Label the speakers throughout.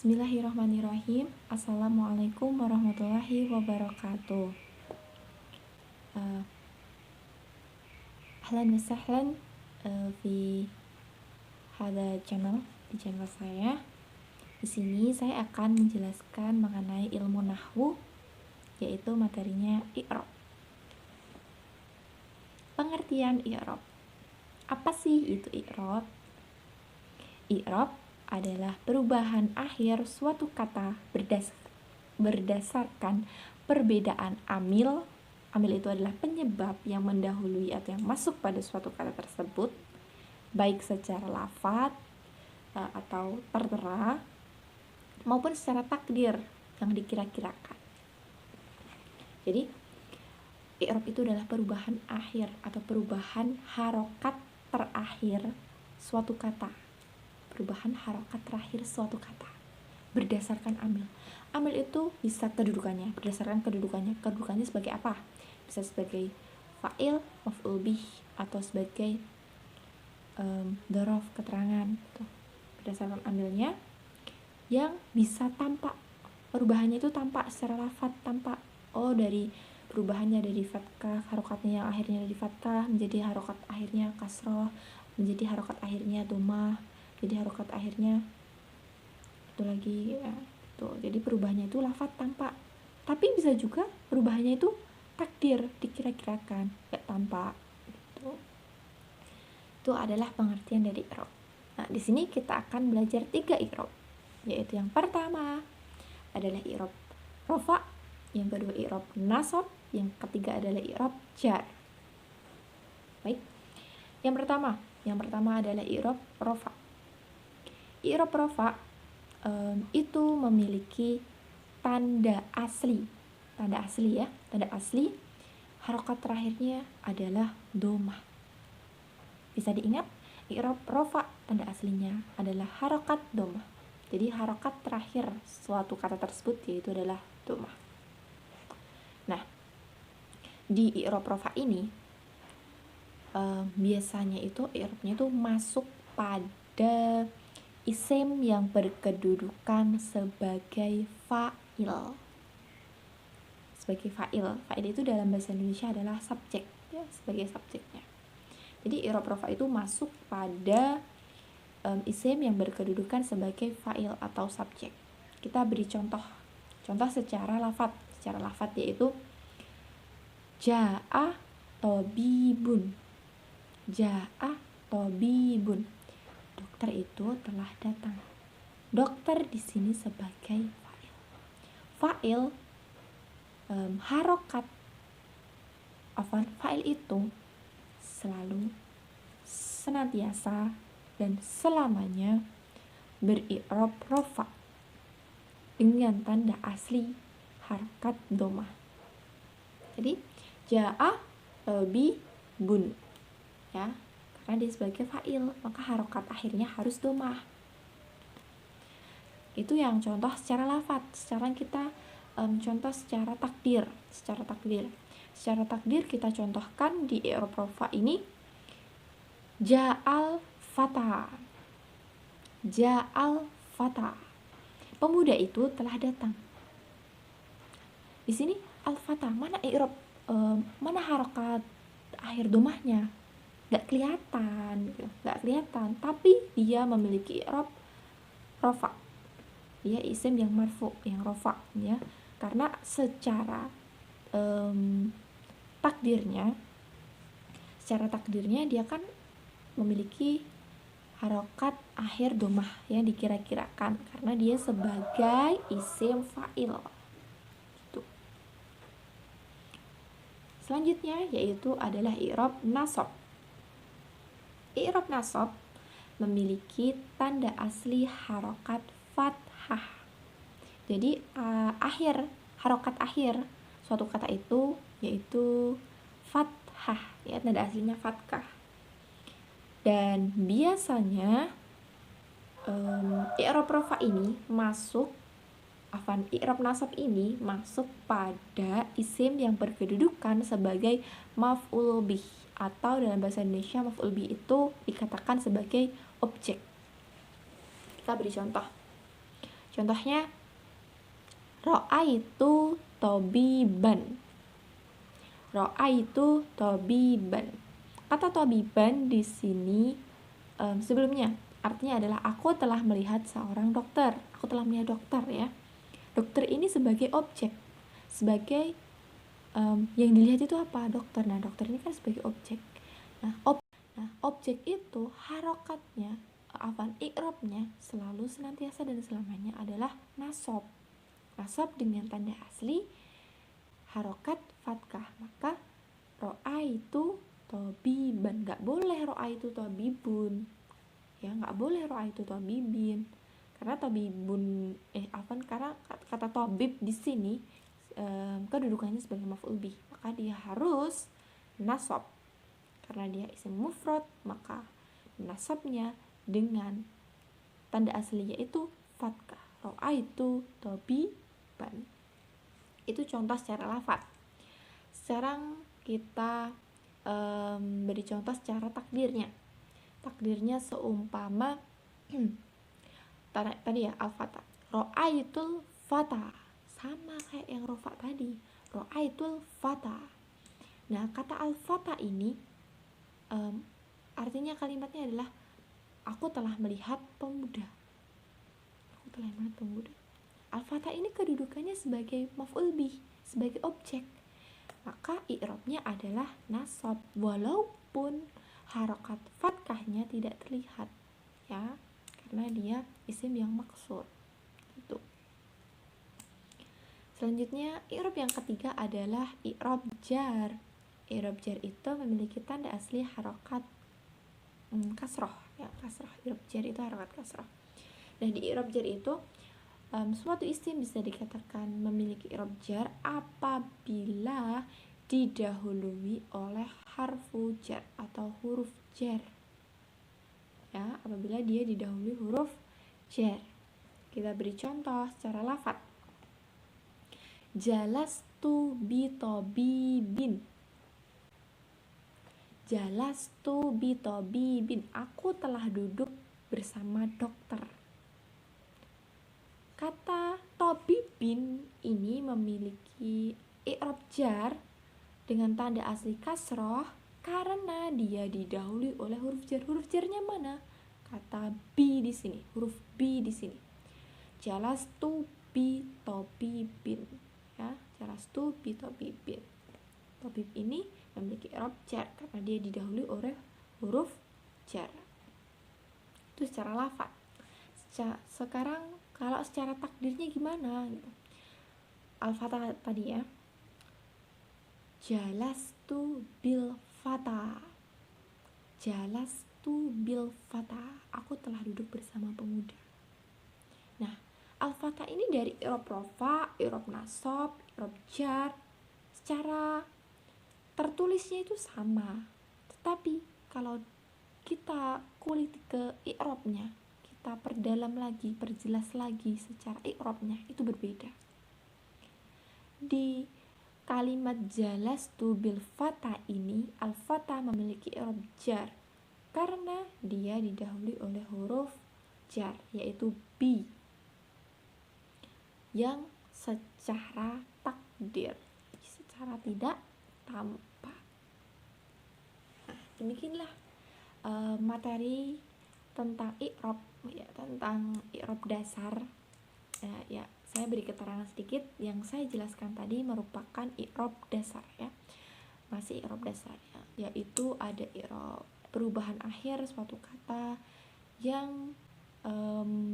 Speaker 1: Bismillahirrahmanirrahim. Assalamualaikum warahmatullahi wabarakatuh. Ahlan wa sahlan di channel saya. Di sini saya akan menjelaskan mengenai ilmu nahwu, yaitu materinya i'rab. Pengertian i'rab. Apa sih itu i'rab? I'rab adalah perubahan akhir suatu kata berdasarkan perbedaan amil. Amil itu adalah penyebab yang mendahului atau yang masuk pada suatu kata tersebut, baik secara lafadz atau tertera maupun secara takdir yang dikira-kirakan. Jadi i'rab itu adalah perubahan akhir atau perubahan harokat terakhir suatu kata. Perubahan harokat terakhir suatu kata berdasarkan amil. Amil itu bisa kedudukannya, berdasarkan kedudukannya sebagai apa? Bisa sebagai fa'il, maf'ul bih, atau sebagai dzaraf, keterangan gitu. Berdasarkan amilnya yang bisa tampak, perubahannya itu tampak secara lafadz, tampak dari perubahannya dari fathah, harokatnya yang akhirnya dari fathah menjadi harokat akhirnya kasroh, menjadi harokat akhirnya dhammah, jadi harokat akhirnya itu lagi ya, gitu. Jadi perubahannya itu lafadz tampak, tapi bisa juga perubahannya itu takdir, dikira-kirakan, gak tampak gitu. Itu adalah pengertian dari i'rab. Nah, di sini kita akan belajar 3 i'rab, yaitu yang pertama adalah i'rab rafa', yang kedua i'rab nasab, yang ketiga adalah i'rab jar. Baik. Yang pertama adalah i'rab rafa'. I'rab rafa' itu memiliki tanda asli ya, tanda asli harokat terakhirnya adalah dhammah. Bisa diingat, i'rab rafa' tanda aslinya adalah harokat dhammah. Jadi harokat terakhir suatu kata tersebut yaitu adalah dhammah. Nah, di i'rab rafa' ini biasanya itu i'rabnya itu masuk pada isim yang berkedudukan sebagai fa'il. Sebagai fa'il. Fa'il itu dalam bahasa Indonesia adalah subjek, ya, sebagai subjeknya. Jadi i'rab rafa' itu masuk pada isim yang berkedudukan sebagai fa'il atau subjek. Kita beri contoh secara lafadz. Secara lafadz yaitu ja'a tobibun. Ja'a tobibun. Dokter itu telah datang. Dokter di sini sebagai fa'il. Fa'il harokat fa'il itu selalu, senantiasa, dan selamanya beri'rab rafa' dengan tanda asli harokat dhammah. Jadi ja'a tobibun, ya, karena dia sebagai fa'il, maka harokat akhirnya harus dhammah. Itu yang contoh secara lafadz. Sekarang kita contoh secara takdir. Secara takdir kita contohkan di i'rab rafa' ini ja'al fata. Ja'al fata. Pemuda itu telah datang. Di sini al-fata, mana i'rab mana harokat akhir dhammahnya? Gak kelihatan, tapi dia memiliki i'rab rafa'. Dia isim yang marfu, yang rafa', ya. Karena secara takdirnya dia kan memiliki harokat akhir dhammah yang dikira-kirakan karena dia sebagai isim fa'il. Gitu. Selanjutnya yaitu adalah i'rab nasab. I'rab nasab memiliki tanda asli harokat fathah. Jadi harokat akhir suatu kata itu yaitu fathah, ya, tanda aslinya fathah. Dan biasanya i'rab rafa' ini i'rab nasab ini masuk pada isim yang berkedudukan sebagai maf'ul bih, atau dalam bahasa Indonesia maf'ul bih itu dikatakan sebagai objek. Kita beri contoh. Contohnya, ro'aitu tobiban. Ro'aitu tobiban. Kata tobiban di sini sebelumnya artinya adalah aku telah melihat seorang dokter. Aku telah melihat dokter ya. Dokter ini sebagai objek, sebagai yang dilihat itu apa? Dokter. Nah, dokter ini kan sebagai objek. Nah, objek itu harokatnya, i'rabnya selalu, senantiasa, dan selamanya adalah nasab. Nasab dengan tanda asli harokat fatkah. Maka ro'aitu tobiban, nggak boleh ro'aitu tobibun ya, nggak boleh ro'aitu tobibin, karena tobibun karena kata tobib di sini kedudukannya sebagai maf'ul bih, maka dia harus nasab. Karena dia isim mufrad, maka nasabnya dengan tanda asli yaitu fatkah. Ro'aitu tobiban. Itu contoh secara lafaz. Sekarang kita beri contoh secara takdirnya. Takdirnya seumpama tadi ya, al-fata. Ro'aitul fata, sama kayak yang rofa tadi. Ro'aitul fata. Nah, kata al-fata ini artinya kalimatnya adalah aku telah melihat pemuda. Aku telah melihat pemuda. Al-fata ini kedudukannya sebagai maf'ul bih, sebagai objek. Maka i'rabnya adalah nasab, walaupun harokat fatkahnya tidak terlihat ya, karena dia isim yang maksur gitu. Selanjutnya i'rab yang ketiga adalah i'rab jar. I'rab jar itu memiliki tanda asli harokat kasroh ya, kasroh. I'rab jar itu harokat kasroh. Dan di i'rab jar itu suatu isim bisa dikatakan memiliki i'rab jar apabila didahului oleh harfu jar atau huruf jar ya, apabila dia didahului huruf jar. Kita beri contoh secara lafaz. Jalastu bi tabibin. Jalastu bi tabibin, aku telah duduk bersama dokter. Kata tabibin ini memiliki i'rab jar dengan tanda asli kasroh karena dia didahului oleh huruf jar. Huruf jarnya mana? Kata bi di sini, huruf bi di sini. Jalastu bi tabibin ya, jalastu bi tabibin. Tabib ini memiliki i'rab jar karena dia didahului oleh huruf jar. Itu secara lafaz. Sekarang kalau secara takdirnya gimana gitu. Al-fatah tadi ya. Jalastu bil fata. Jalastu bil fata, aku telah duduk bersama pemuda. Nah, al-fatah ini dari i'rab rofa, i'rab nasab, i'rab jar, secara tertulisnya itu sama. Tetapi kalau kita kulik ke i'rabnya, kita perdalam lagi, perjelas lagi secara i'rabnya, itu berbeda. Di kalimat jalastu bil fata ini, al-fata memiliki i'rab jar karena dia didahului oleh huruf jar yaitu bi yang secara takdir, secara tidak tampak. Nah, demikianlah materi tentang i'rab ya, tentang i'rab dasar ya. Saya beri keterangan sedikit. Yang saya jelaskan tadi merupakan i'rab dasar ya, masih i'rab dasar ya, yaitu ada i'rab perubahan akhir suatu kata yang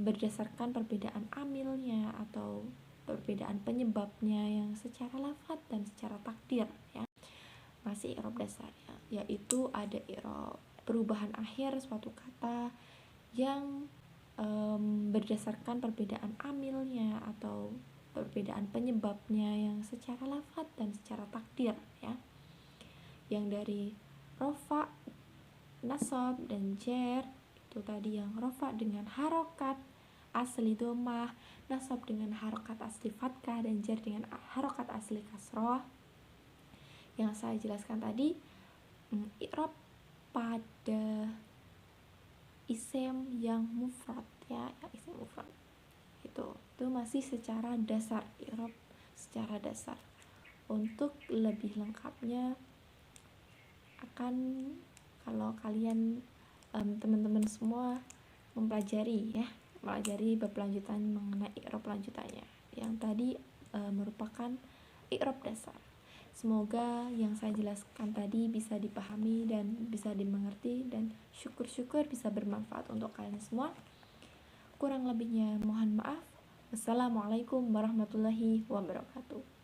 Speaker 1: berdasarkan perbedaan amilnya atau perbedaan penyebabnya yang secara lafaz dan secara takdir ya, masih i'rab dasar ya, yaitu ada i'rab perubahan akhir suatu kata yang berdasarkan perbedaan amilnya atau perbedaan penyebabnya yang secara lafaz dan secara takdir ya, yang dari rofa, nasab, dan jar. Itu tadi yang rofa dengan harokat asli domah, nasab dengan harokat asli fatkah, dan jar dengan harokat asli kasroh. Yang saya jelaskan tadi i'rab pada isim yang mufrad ya, isim mufrad. Itu masih secara dasar, i'rab secara dasar. Untuk lebih lengkapnya akan, kalau kalian teman-teman semua mempelajari bab lanjutan mengenai i'rab lanjutannya yang tadi merupakan i'rab dasar. Semoga yang saya jelaskan tadi bisa dipahami dan bisa dimengerti, dan syukur-syukur bisa bermanfaat untuk kalian semua. Kurang lebihnya mohon maaf. Wassalamualaikum warahmatullahi wabarakatuh.